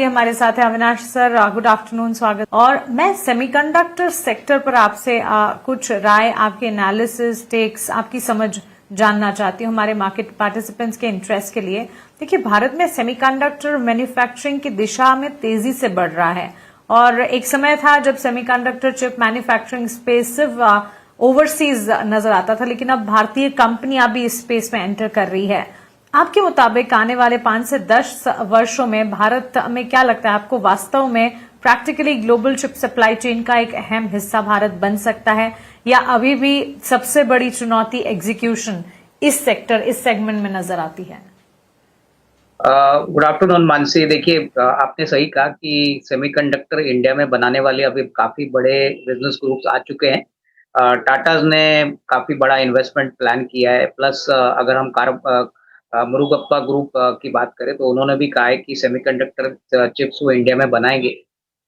हमारे साथ है अविनाश सर। गुड आफ्टरनून, स्वागत। और मैं सेमीकंडक्टर सेक्टर पर आपसे कुछ राय, आपके एनालिसिस, टेक्स, आपकी समझ जानना चाहती हूँ हमारे मार्केट पार्टिसिपेंट्स के इंटरेस्ट के लिए। देखिए, भारत में सेमीकंडक्टर मैन्युफैक्चरिंग की दिशा में तेजी से बढ़ रहा है और एक समय था जब सेमीकंडक्टर चिप मैन्युफैक्चरिंग स्पेस सिर्फ ओवरसीज नजर आता था, लेकिन अब भारतीय कंपनियां भी इस स्पेस में एंटर कर रही है। आपके मुताबिक आने वाले 5 से 10 वर्षों में भारत में क्या लगता है आपको, वास्तव में practically global chip supply chain का एक अहम हिस्सा भारत बन सकता है, या अभी भी सबसे बड़ी चुनौती एग्जीक्यूशन इस सेगमेंट में नजर आती है? Good afternoon Mansi. देखिए, आपने सही कहा कि सेमीकंडक्टर इंडिया में बनाने वाले अभी काफी बड़े बिजनेस ग्रुप्स आ चुके हैं। टाटाज ने काफी बड़ा इन्वेस्टमेंट प्लान किया है। प्लस अगर हम मुरुगप्पा ग्रुप की बात करें तो उन्होंने भी कहा है कि सेमीकंडक्टर चिप्स वो इंडिया में बनाएंगे।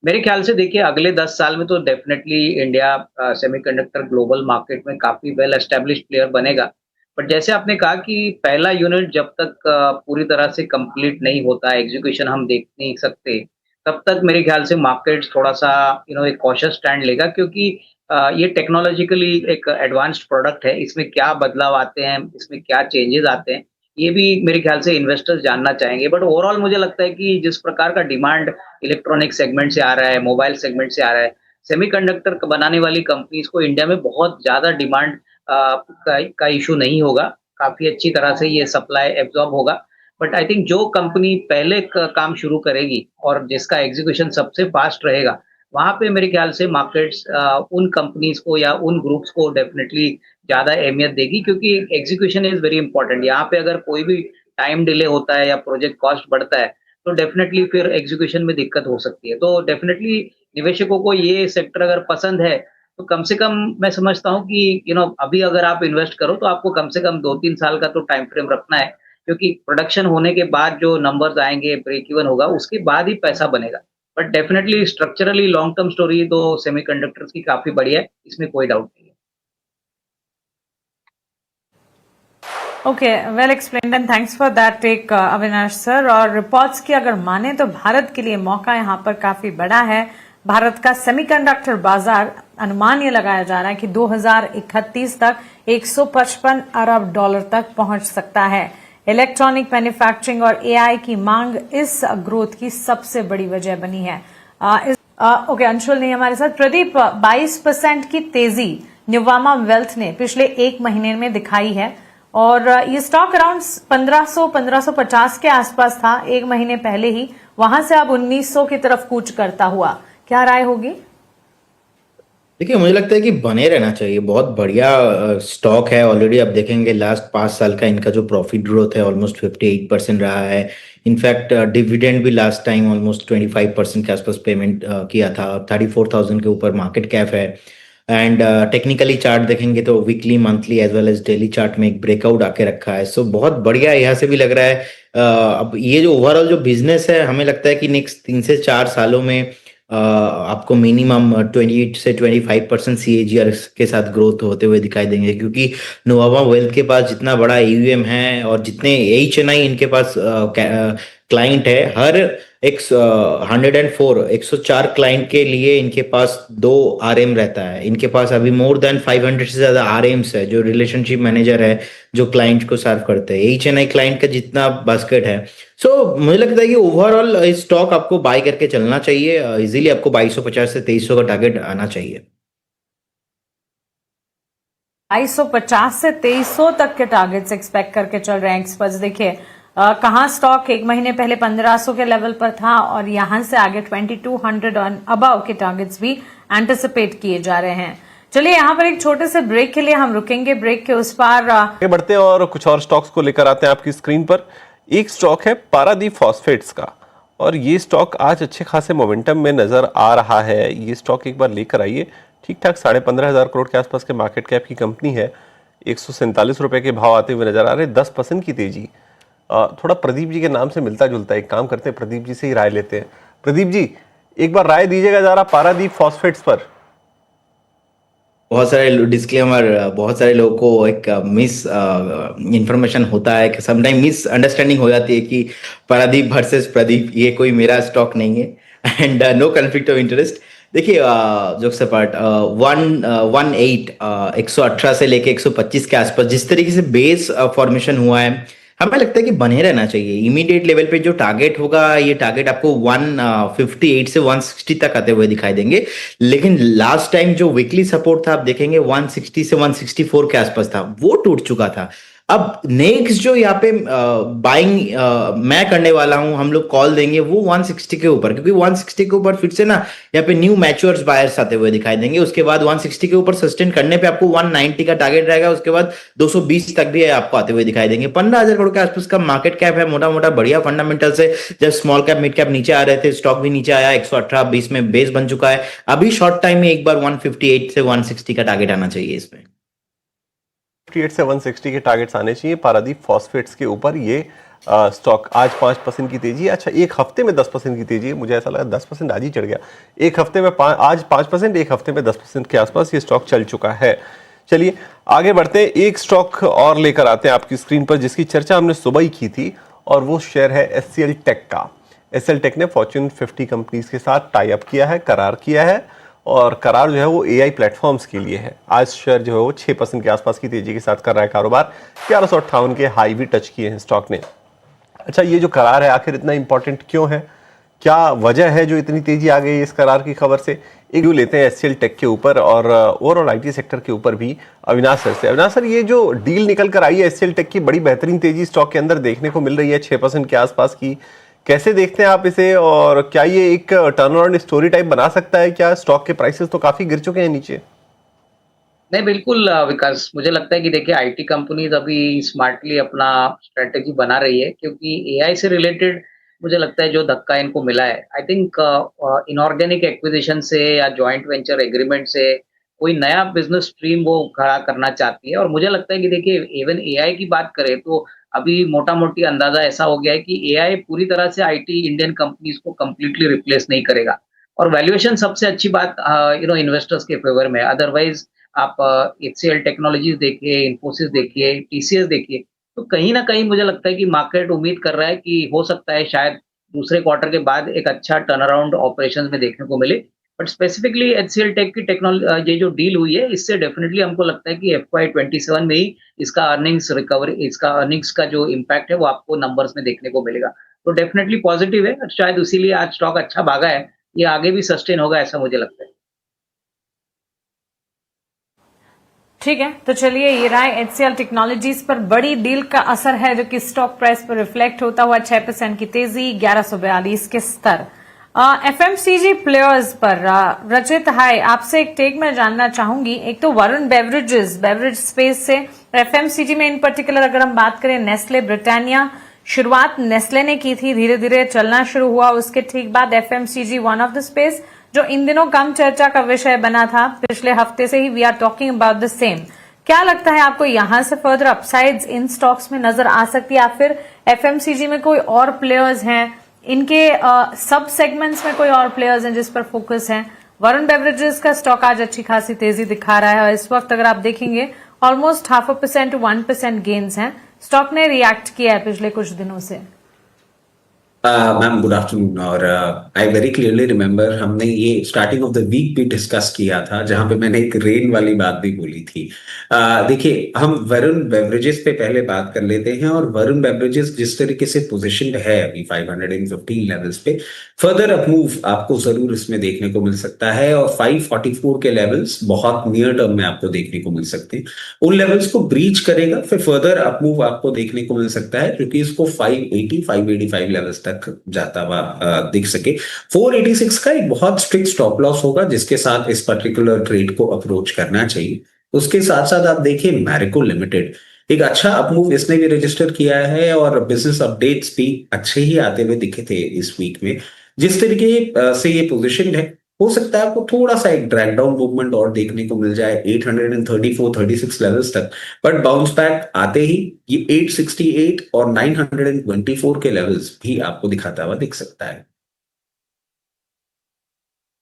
मेरे ख्याल से देखिए, अगले 10 साल में तो definitely India semiconductor global market में काफी वेल एस्टेब्लिश्ड प्लेयर बनेगा। बट जैसे आपने कहा कि पहला यूनिट जब तक पूरी तरह से कंप्लीट नहीं होता, एग्जीक्यूशन हम देख नहीं सकते, तब तक मेरे ख्याल से मार्केट थोड़ा सा एक कॉशियस स्टैंड लेगा, क्योंकि ये टेक्नोलॉजिकली एक एडवांस्ड प्रोडक्ट है। इसमें क्या बदलाव आते हैं, इसमें क्या चेंजेस आते हैं, ये भी मेरे ख्याल से इन्वेस्टर्स जानना चाहेंगे। बट ओवरऑल मुझे लगता है कि जिस प्रकार का डिमांड इलेक्ट्रॉनिक सेगमेंट से आ रहा है, मोबाइल सेगमेंट से आ रहा है, सेमीकंडक्टर बनाने वाली कंपनीज को इंडिया में बहुत ज्यादा डिमांड का इशू नहीं होगा। काफी अच्छी तरह से ये सप्लाई एब्जॉर्ब होगा। बट आई थिंक जो कंपनी पहले काम शुरू करेगी और जिसका एग्जीक्यूशन सबसे फास्ट रहेगा, वहां पे मेरे ख्याल से मार्केट्स उन कंपनीज को या उन ग्रुप्स को डेफिनेटली ज्यादा अहमियत देगी, क्योंकि एग्जीक्यूशन इज वेरी इंपॉर्टेंट। यहाँ पे अगर कोई भी टाइम डिले होता है या प्रोजेक्ट कॉस्ट बढ़ता है तो डेफिनेटली फिर एग्जीक्यूशन में दिक्कत हो सकती है। तो डेफिनेटली निवेशकों को ये सेक्टर अगर पसंद है तो कम से कम मैं समझता हूँ कि अभी अगर आप इन्वेस्ट करो तो आपको कम से कम 2-3 साल का तो टाइम फ्रेम रखना है, क्योंकि प्रोडक्शन होने के बाद जो नंबर्स आएंगे, ब्रेक इवन होगा, उसके बाद ही पैसा बनेगा। But definitely structurally long term story तो सेमीकंडक्टर्स की काफी बढ़िया है, इसमें कोई डाउट नहीं है। Okay, well explained and thanks for that take Avinash sir. और रिपोर्ट्स की अगर माने तो भारत के लिए मौका यहां पर काफी बड़ा है। भारत का सेमीकंडक्टर बाजार, अनुमान ये लगाया जा रहा है कि 2031 तक 155 अरब डॉलर तक पहुंच सकता है। इलेक्ट्रॉनिक मैन्युफैक्चरिंग और एआई की मांग इस ग्रोथ की सबसे बड़ी वजह बनी है। ओके, अंशुल नहीं हमारे साथ। प्रदीप, 22% की तेजी न्यूवामा वेल्थ ने पिछले एक महीने में दिखाई है और ये स्टॉक अराउंड 1550 के आसपास था एक महीने पहले ही, वहां से अब 1900 की तरफ कूच करता हुआ। क्या राय होगी? देखिए, मुझे लगता है कि बने रहना चाहिए। बहुत बढ़िया स्टॉक है। ऑलरेडी आप देखेंगे लास्ट 5 साल का इनका जो प्रॉफिट ग्रोथ है ऑलमोस्ट 58% रहा है। इनफैक्ट डिविडेंड भी लास्ट टाइम ऑलमोस्ट 25% के आसपास पेमेंट किया था। 34,000 के ऊपर मार्केट कैप है। एंड टेक्निकली चार्ट देखेंगे तो weekly, monthly as well as daily chart में एक ब्रेकआउट आके रखा है। सो बहुत बढ़िया यहाँ से भी लग रहा है। अब ये जो ओवरऑल जो बिजनेस है, हमें लगता है कि नेक्स्ट 3 से 4 सालों में आपको मिनिमम 20 से 25% CAGR के साथ ग्रोथ होते हुए दिखाई देंगे, क्योंकि नोवामा वेल्थ के पास जितना बड़ा AUM है और जितने HNI इनके पास क्लाइंट है, हर 104 क्लाइंट के लिए इनके पास 2 RM रहता है। इनके पास अभी मोर देन 500 से ज्यादा RMs है, जो रिलेशनशिप मैनेजर है, जो क्लाइंट को सर्व करते हैं। HNI क्लाइंट का जितना बास्केट है। सो मुझे लगता है कि ओवरऑल स्टॉक आपको बाय करके चलना चाहिए। इजीली आपको 2250 से 2300 का टारगेट आना चाहिए। 2250 से 2300 तक के टारगेट्स एक्सपेक्ट करके चल रहे हैं एक्सपर्ट्स। देखिए, कहां स्टॉक एक महीने पहले 1500 के लेवल पर था और यहां से आगे 2200 और अबव के टारगेट्स भी एंटिसिपेट किए जा रहे हैं। चलिए, यहां पर एक छोटे से ब्रेक के लिए हम रुकेंगे। ब्रेक के उस पार आगे बढ़ते हैं और कुछ और स्टॉक्स को लेकर आते हैं आपकी स्क्रीन पर। एक स्टॉक है पारादीप फॉस्फेट्स का, और ये स्टॉक आज अच्छे खासे मोमेंटम में नजर आ रहा है। ये स्टॉक एक बार लेकर आइए। ठीक ठाक 15,500 करोड़ के आसपास के मार्केट कैप की कंपनी है। 147 रुपए के भाव आते हुए नजर आ रहे हैं। 10% की तेजी। थोड़ा प्रदीप जी के नाम से मिलता जुलता है। एक काम करते हैं, प्रदीप जी से ही राय लेते हैं। प्रदीप जी, एक बार राय दीजिएगा जरा पारादीप फॉस्फेट्स पर। बहुत सारे डिस्क्लेमर, बहुत सारे लोगों को एक मिस इंफॉर्मेशन होता है कि समटाइम मिस अंडरस्टैंडिंग हो जाती है कि पारादीप वर्सेस प्रदीप, ये कोई मेरा स्टॉक नहीं है and no conflict of interest. देखिए, जोक्स अपार्ट, 118 से लेके 125 के आसपास जिस तरीके से बेस फॉर्मेशन हुआ है, हमें लगता है कि बने रहना चाहिए। इमीडिएट लेवल पे जो टारगेट होगा, ये टारगेट आपको 158 से 160 तक आते हुए दिखाई देंगे। लेकिन लास्ट टाइम जो वीकली सपोर्ट था, आप देखेंगे 160 से 164 के आसपास था, वो टूट चुका था। अब नेक्स्ट जो यहाँ पे बाइंग मैं करने वाला हूं, हम लोग कॉल देंगे वो 160 के ऊपर, क्योंकि 160 के ऊपर फिर से ना यहाँ पे न्यू मैच्योर्स बायर्स आते हुए दिखाई देंगे। उसके बाद 160 के ऊपर सस्टेन करने पे आपको 190 का टारगेट रहेगा, उसके बाद 220 तक भी आपको आते हुए दिखाई देंगे। 15,000 करोड़ के आसपास का मार्केट कैप है, मोटा मोटा बढ़िया फंडामेंटल से। जब स्मॉल कैप मिड कैप नीचे आ रहे थे, स्टॉक भी नीचे आया, 118-20 में बेस बन चुका है। अभी शॉर्ट टाइम में एक बार 158 से 160 का टारगेट आना चाहिए इसमें। 58 से 160 के टारगेट्स आने चाहिए पारादीप फॉस्फेट्स के ऊपर। ये स्टॉक आज 5% की तेजी है। अच्छा, एक हफ्ते में 10% की तेजी है, मुझे ऐसा लगा 10% आज ही चढ़ गया। एक हफ्ते में आज 5%, एक हफ्ते में 10% के आसपास ये स्टॉक चल चुका है। चलिए आगे बढ़ते हैं, एक स्टॉक और लेकर आते हैं आपकी स्क्रीन पर जिसकी चर्चा हमने सुबह ही की थी, और वो शेयर है एचसीएल टेक का। एचसीएल टेक ने फॉर्च्यून 50 कंपनीज के साथ टाई अप किया है, करार किया है, और करार जो है वो एआई प्लेटफॉर्म्स के लिए है। आज शेयर जो है वो 6% के आसपास की तेजी के साथ कर रहा है कारोबार। 1158 के हाई भी टच किए हैं स्टॉक ने। अच्छा, ये जो करार है आखिर इतना इंपॉर्टेंट क्यों है, क्या वजह है जो इतनी तेजी आ गई इस करार की खबर से? एक व्यू लेते हैं एचसीएल टेक के ऊपर और ओवरऑल आईटी सेक्टर के ऊपर भी अविनाश सर से। अविनाश सर, ये जो डील निकल कर आई है एचसीएल टेक की, बड़ी बेहतरीन तेजी स्टॉक के अंदर देखने को मिल रही है, 6% के आसपास की। कैसे देखते हैं आप इसे, और क्या ये एक टर्न अराउंड स्टोरी टाइप बना सकता है? क्या स्टॉक के प्राइसेस तो काफी गिर चुके हैं नीचे? नहीं, बिल्कुल विकास, मुझे लगता है कि देखिए आईटी कंपनीज अभी स्मार्टली अपना स्ट्रेटेजी बना रही है, क्योंकि एआई से रिलेटेड मुझे लगता है जो धक्का इनको मिला है, आई थिंक इनऑर्गेनिक एक्विजिशन से या जॉइंट वेंचर एग्रीमेंट से कोई नया बिजनेस स्ट्रीम वो खड़ा करना चाहती है। और मुझे लगता है कि देखिए इवन एआई की बात करें तो अभी मोटा मोटी अंदाजा ऐसा हो गया है कि एआई पूरी तरह से आईटी इंडियन कंपनीज को कंप्लीटली रिप्लेस नहीं करेगा। और वैल्यूएशन सबसे अच्छी बात इन्वेस्टर्स के फेवर में। अदरवाइज आप एचसीएल टेक्नोलॉजीज देखिए, इन्फोसिस देखिए, टीसीएस देखिए, तो कहीं न कहीं मुझे लगता है कि मार्केट उम्मीद कर रहा है कि हो सकता है शायद दूसरे क्वार्टर के बाद एक अच्छा टर्न अराउंड ऑपरेशंस में देखने को मिले। बट स्पेसिफिकली एचसीएल टेक की ये जो डील हुई है, इससे डेफिनिटली हमको लगता है कि एफवाई 27 में ही इसका अर्निंग्स का जो इम्पैक्ट है वो आपको नंबर्स में देखने को मिलेगा। तो डेफिनिटली पॉजिटिव है, शायद इसीलिए आज स्टॉक अच्छा भागा है। ये आगे भी सस्टेन होगा ऐसा मुझे लगता है। ठीक है, तो चलिए ये रहा एचसीएल टेक्नोलॉजीज पर बड़ी डील का असर है जो कि स्टॉक प्राइस पर रिफ्लेक्ट होता हुआ 6% की तेजी, 1142 के स्तर। एफएमसीजी प्लेयर्स पर रचित, हाय, आपसे एक टेक मैं जानना चाहूंगी। एक तो वरुण बेवरेज स्पेस से, एफएमसीजी में इन पर्टिकुलर अगर हम बात करें, नेस्ले ब्रिटानिया, शुरुआत नेस्ले ने की थी, धीरे धीरे चलना शुरू हुआ, उसके ठीक बाद FMCG one of the space जो इन दिनों कम चर्चा का विषय बना था। पिछले हफ्ते से ही we are talking about the same. क्या लगता है आपको यहां से फर्दर अपसाइड्स इन स्टॉक्स में नजर आ सकती है, या फिर एफएमसीजी में कोई और प्लेयर्स हैं, इनके सब सेगमेंट्स में कोई और प्लेयर्स हैं जिस पर फोकस है? वरुण बेवरेजेस का स्टॉक आज अच्छी खासी तेजी दिखा रहा है और इस वक्त अगर आप देखेंगे ऑलमोस्ट 0.5% to 1% गेन्स हैं। स्टॉक ने रिएक्ट किया है पिछले कुछ दिनों से। Ma'am good afternoon. और आई वेरी क्लियरली रिमेम्बर हमने ये स्टार्टिंग ऑफ द वीक भी डिस्कस किया था, जहां पे मैंने एक रेन वाली बात भी बोली थी। देखिए, हम वरुण बेवरेजेस पे पहले बात कर लेते हैं। और वरुण बेवरेजेस जिस तरीके से पोजीशनड है अभी 515 लेवल्स पे, फर्दर अप मूव आपको जरूर इसमें देखने को मिल सकता है। और 544 के लेवल्स बहुत नियर टर्म में आपको देखने को मिल सकते हैं। उन लेवल्स को ब्रीच करेगा, फिर फर्दर अप मूव आपको देखने को मिल सकता है, क्योंकि इसको 585 लेवल्स तक जाता हुआ दिख सके। 486 का एक बहुत स्ट्रिक्ट स्टॉप लॉस होगा जिसके साथ इस पर्टिकुलर ट्रेड को अप्रोच करना चाहिए। उसके साथ साथ आप देखिए मैरिको लिमिटेड, एक अच्छा अपमूव इसने भी रजिस्टर किया है, और बिजनेस अपडेट्स भी अच्छे ही आते हुए दिखे थे इस वीक में। जिस तरीके से ये पोजीशन है, हो सकता है आपको थोड़ा सा एक ड्रैग डाउन मूवमेंट और देखने को मिल जाए 834-36 लेवल्स तक। बट बाउंस बैक आते ही ये 868 और 924 के लेवल्स भी आपको दिखाता हुआ दिख सकता है।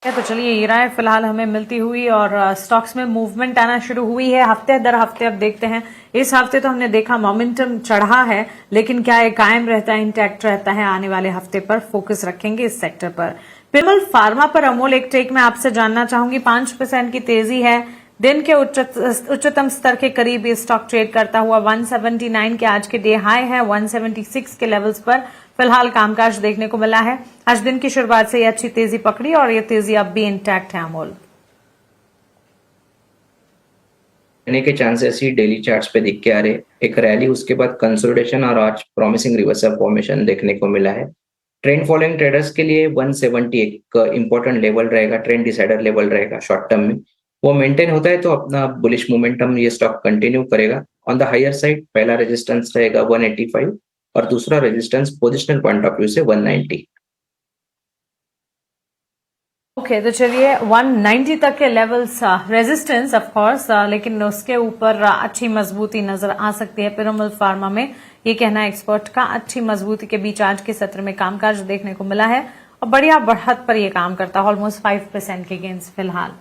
तो चलिए ये राय फिलहाल हमें मिलती हुई और स्टॉक्स में मूवमेंट आना शुरू हुई है हफ्ते दर हफ्ते। अब देखते हैं, इस हफ्ते तो हमने देखा मोमेंटम चढ़ा है, लेकिन क्या ये कायम रहता है, इंटैक्ट रहता है? आने वाले हफ्ते पर फोकस रखेंगे इस सेक्टर पर। पिरामल फार्मा पर अमोल एक टेक में आपसे जानना चाहूंगी। 5% की तेजी है, दिन के उच्चतम स्तर के करीब ये स्टॉक ट्रेड करता हुआ 179 के आज के डे हाई है, 176 के लेवल्स पर फिलहाल कामकाज देखने को मिला है। आज दिन की शुरुआत से ये अच्छी तेजी पकड़ी और ये तेजी अब भी इंटैक्ट है अमोल। रहने के चांसेस ही डेली चार्ट्स पे दिख के आ रहे। एक रैली, उसके बाद कंसोलिडेशन और आज प्रॉमिसिंग रिवर्सल फॉर्मेशन देखने को मिला है। ट्रेंड फॉलोइंग ट्रेडर्स के लिए 170 एक इंपॉर्टेंट लेवल रहेगा, ट्रेंड डिसाइडर लेवल रहेगा शॉर्ट टर्म में। वो मेंटेन होता है तो अपना बुलिश मोमेंटम ये स्टॉक कंटिन्यू करेगा। ऑन द हायर साइड पहला रेजिस्टेंस रहेगा 185 और दूसरा resistance positional point of view से 190। ओके, तो चलिए 190 तक के लेवल्स रेजिस्टेंस ऑफ कोर्स, लेकिन उसके ऊपर अच्छी मजबूती नजर आ सकती है पिरामल फार्मा में, ये कहना है एक्सपर्ट का। अच्छी मजबूती के बीच आज के सत्र में कामकाज देखने को मिला है और बढ़िया बढ़त पर ये काम करता है, ऑलमोस्ट 5% के गेंस फिलहाल।